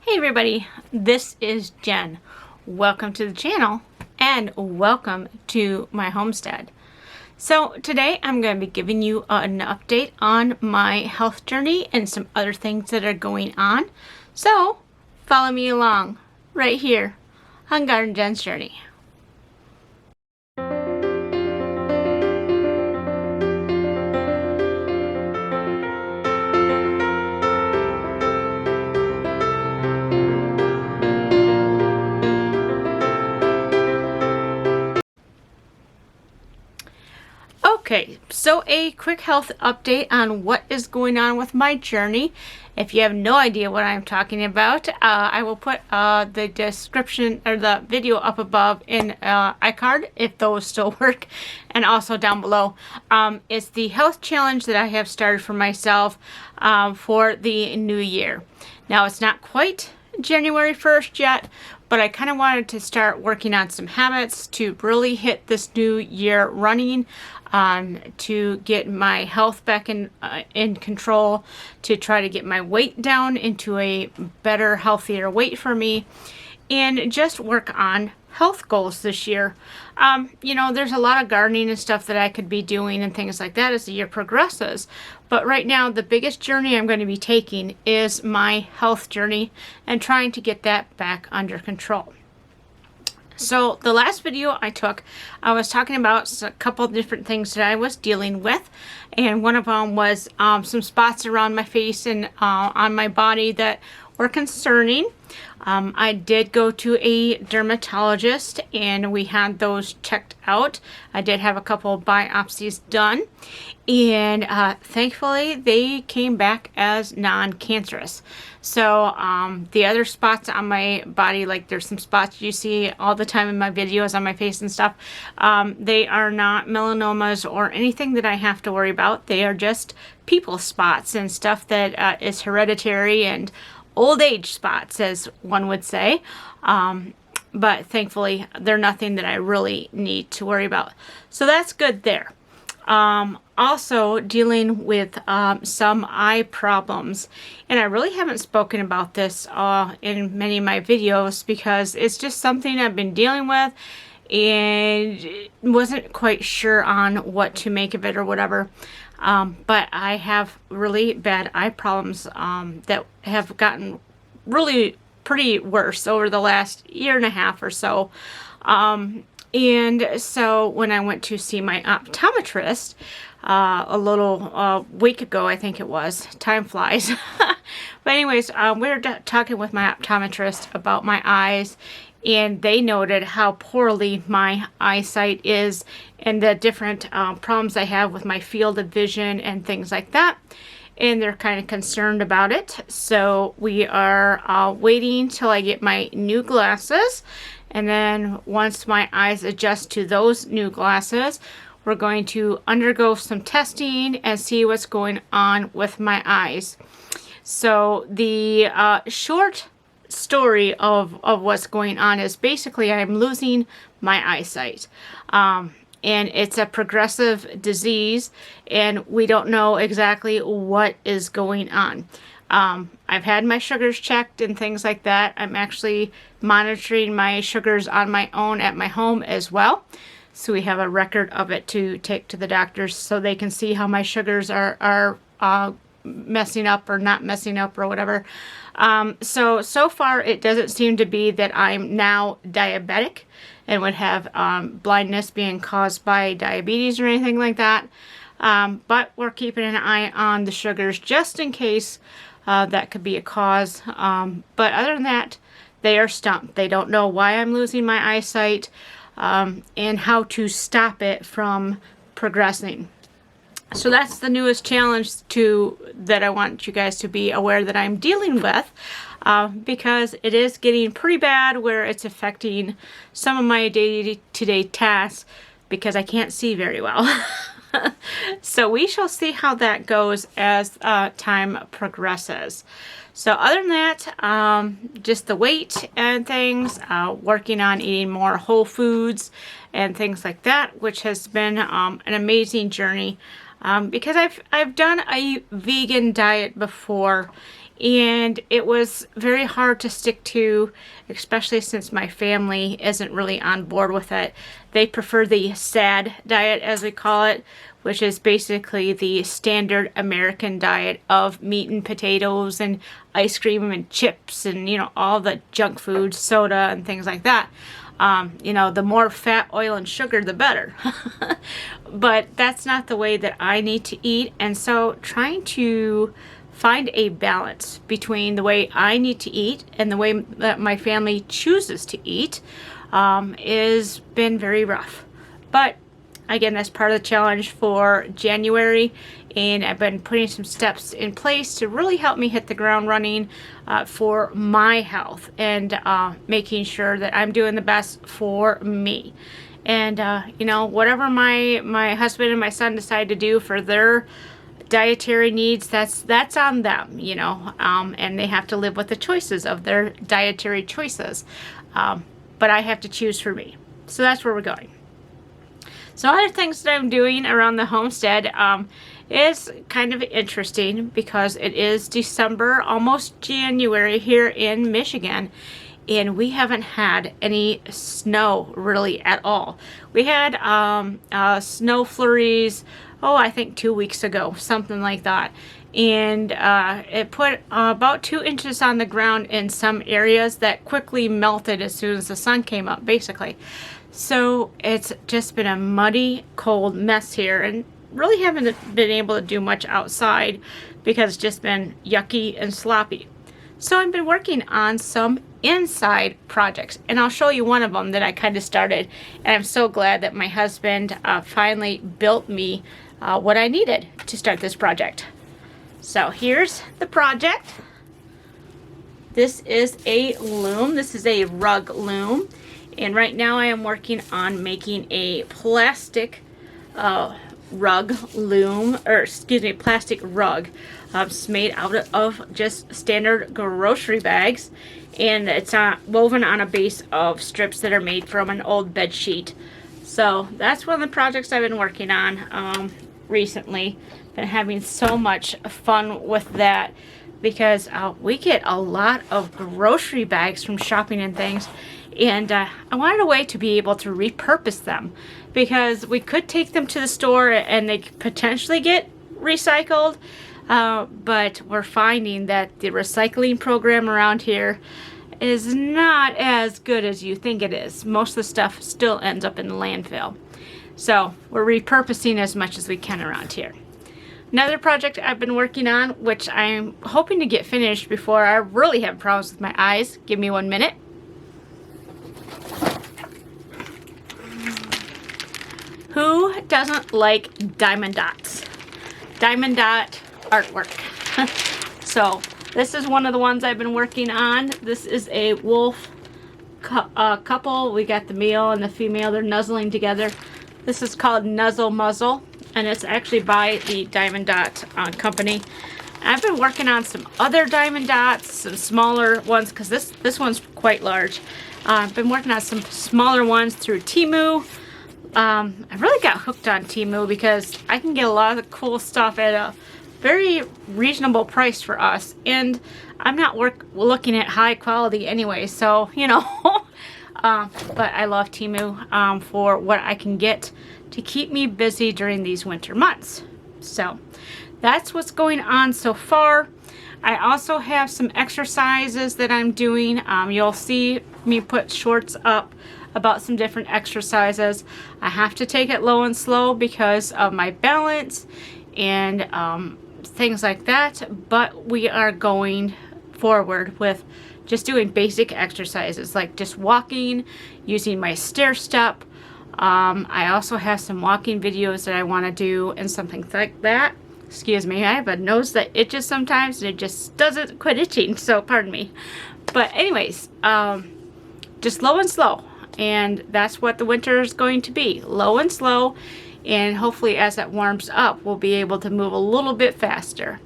Hey everybody, this is Jen. Welcome to the channel and welcome to my homestead. So today I'm going to be giving you an update on my health journey and some other things that are going on. So follow me along right here on Garden Jen's Journey. Okay, so a quick health update on what is going on with my journey. If you have no idea what I'm talking about, I will put the description or the video up above in iCard if those still work, and also down below. It's the health challenge that I have started for myself for the new year. Now, it's not quite January 1st yet, but I kind of wanted to start working on some habits to really hit this new year running, to get my health back in control, to try to get my weight down into a better, healthier weight for me, and just work on health goals this year. You know, there's a lot of gardening and stuff that I could be doing and things like that as the year progresses. But right now, the biggest journey I'm going to be taking is my health journey and trying to get that back under control. So the last video I took, I was talking about a couple of different things that I was dealing with. And one of them was some spots around my face and on my body that were concerning. I did go to a dermatologist and we had those checked out. I did have a couple of biopsies done, and thankfully they came back as non-cancerous. So the other spots on my body, like there's some spots you see all the time in my videos on my face and stuff, they are not melanomas or anything that I have to worry about. They are just people spots and stuff that is hereditary and old age spots, as one would say. But thankfully they're nothing that I really need to worry about. So that's good there. Also dealing with some eye problems, and I really haven't spoken about this in many of my videos because it's just something I've been dealing with and wasn't quite sure on what to make of it or whatever. But I have really bad eye problems that have gotten really pretty worse over the last year and a half or so. And so when I went to see my optometrist a little week ago, I think it was, time flies. But anyways, we were talking with my optometrist about my eyes, and they noted how poorly my eyesight is and the different problems I have with my field of vision and things like that. And they're kind of concerned about it. So we are waiting till I get my new glasses. And then once my eyes adjust to those new glasses, we're going to undergo some testing and see what's going on with my eyes. So the short story of what's going on is basically I'm losing my eyesight. And it's a progressive disease, and we don't know exactly what is going on. I've had my sugars checked and things like that. I'm actually monitoring my sugars on my own at my home as well. So we have a record of it to take to the doctors so they can see how my sugars are messing up or not messing up or whatever. So far it doesn't seem to be that I'm now diabetic and would have blindness being caused by diabetes or anything like that. But we're keeping an eye on the sugars just in case that could be a cause. But other than that, they are stumped. They don't know why I'm losing my eyesight and how to stop it from progressing. So that's the newest challenge that I want you guys to be aware that I'm dealing with, because it is getting pretty bad where it's affecting some of my day-to-day tasks because I can't see very well. So we shall see how that goes as time progresses. So other than that, just the weight and things, working on eating more whole foods and things like that, which has been an amazing journey. Because I've done a vegan diet before, and it was very hard to stick to, especially since my family isn't really on board with it. They prefer the SAD diet, as we call it, which is basically the standard American diet of meat and potatoes and ice cream and chips and, all the junk food, soda and things like that. The more fat, oil, and sugar, the better. But that's not the way that I need to eat. And so trying to find a balance between the way I need to eat and the way that my family chooses to eat has been very rough. But again, that's part of the challenge for January, and I've been putting some steps in place to really help me hit the ground running for my health, and making sure that I'm doing the best for me. And whatever my husband and my son decide to do for their dietary needs, that's on them, and they have to live with the choices of their dietary choices. But I have to choose for me. So that's where we're going. So other things that I'm doing around the homestead is kind of interesting because it is December, almost January here in Michigan, and we haven't had any snow really at all. We had snow flurries, I think 2 weeks ago, something like that. And it put about 2 inches on the ground in some areas that quickly melted as soon as the sun came up, basically. So it's just been a muddy, cold mess here, and really haven't been able to do much outside because it's just been yucky and sloppy. So I've been working on some inside projects, and I'll show you one of them that I kind of started, and I'm so glad that my husband finally built me what I needed to start this project. So here's the project. This is a loom. This is a rug loom. And right now I am working on making a plastic rug loom, or excuse me, plastic rug. It's made out of just standard grocery bags, and it's woven on a base of strips that are made from an old bed sheet. So that's one of the projects I've been working on recently. Been having so much fun with that because we get a lot of grocery bags from shopping and things. And I wanted a way to be able to repurpose them, because we could take them to the store and they could potentially get recycled, but we're finding that the recycling program around here is not as good as you think it is. Most of the stuff still ends up in the landfill. So we're repurposing as much as we can around here. Another project I've been working on, which I'm hoping to get finished before I really have problems with my eyes. Give me 1 minute. Who doesn't like diamond dots? Diamond dot artwork. So this is one of the ones I've been working on. This is a wolf couple. We got the male and the female. They're nuzzling together. This is called Nuzzle Muzzle, and it's actually by the Diamond Dot company. I've been working on some other diamond dots, some smaller ones, because this one's quite large. I've been working on some smaller ones through Temu. I really got hooked on Temu because I can get a lot of cool stuff at a very reasonable price for us, and I'm not looking at high quality anyway, so but I love Temu for what I can get to keep me busy during these winter months. So that's what's going on so far. I also have some exercises that I'm doing. You'll see me put shorts up about some different exercises. I have to take it low and slow because of my balance and things like that, but we are going forward with just doing basic exercises like just walking, using my stair step. I also have some walking videos that I want to do and something like that. Excuse me, I have a nose that itches sometimes and it just doesn't quit itching, so pardon me. But anyways, just low and slow, and that's what the winter is going to be, low and slow, and hopefully as it warms up we'll be able to move a little bit faster.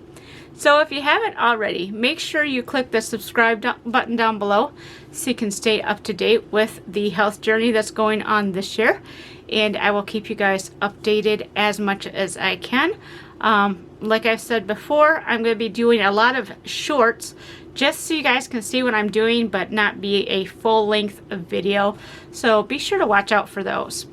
So if you haven't already, make sure you click the subscribe button down below so you can stay up to date with the health journey that's going on this year, and I will keep you guys updated as much as I can. like I said before, I'm going to be doing a lot of shorts just so you guys can see what I'm doing, but not be a full-length video. So be sure to watch out for those.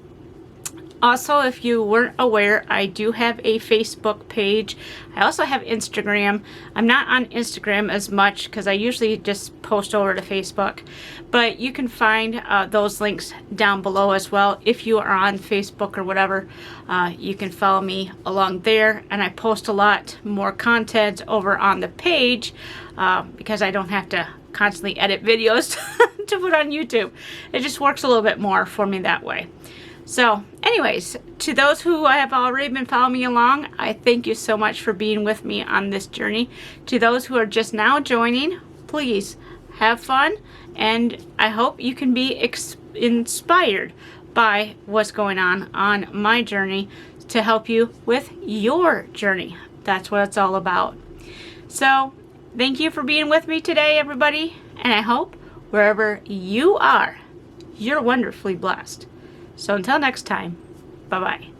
Also, if you weren't aware, I do have a Facebook page. I also have Instagram. I'm not on Instagram as much because I usually just post over to Facebook. But you can find those links down below as well. If you are on Facebook or whatever, you can follow me along there. And I post a lot more content over on the page because I don't have to constantly edit videos to put on YouTube. It just works a little bit more for me that way. So anyways, to those who have already been following me along, I thank you so much for being with me on this journey. To those who are just now joining, please have fun, and I hope you can be inspired by what's going on my journey to help you with your journey. That's what it's all about. So thank you for being with me today, everybody, and I hope wherever you are, you're wonderfully blessed. So until next time, bye-bye.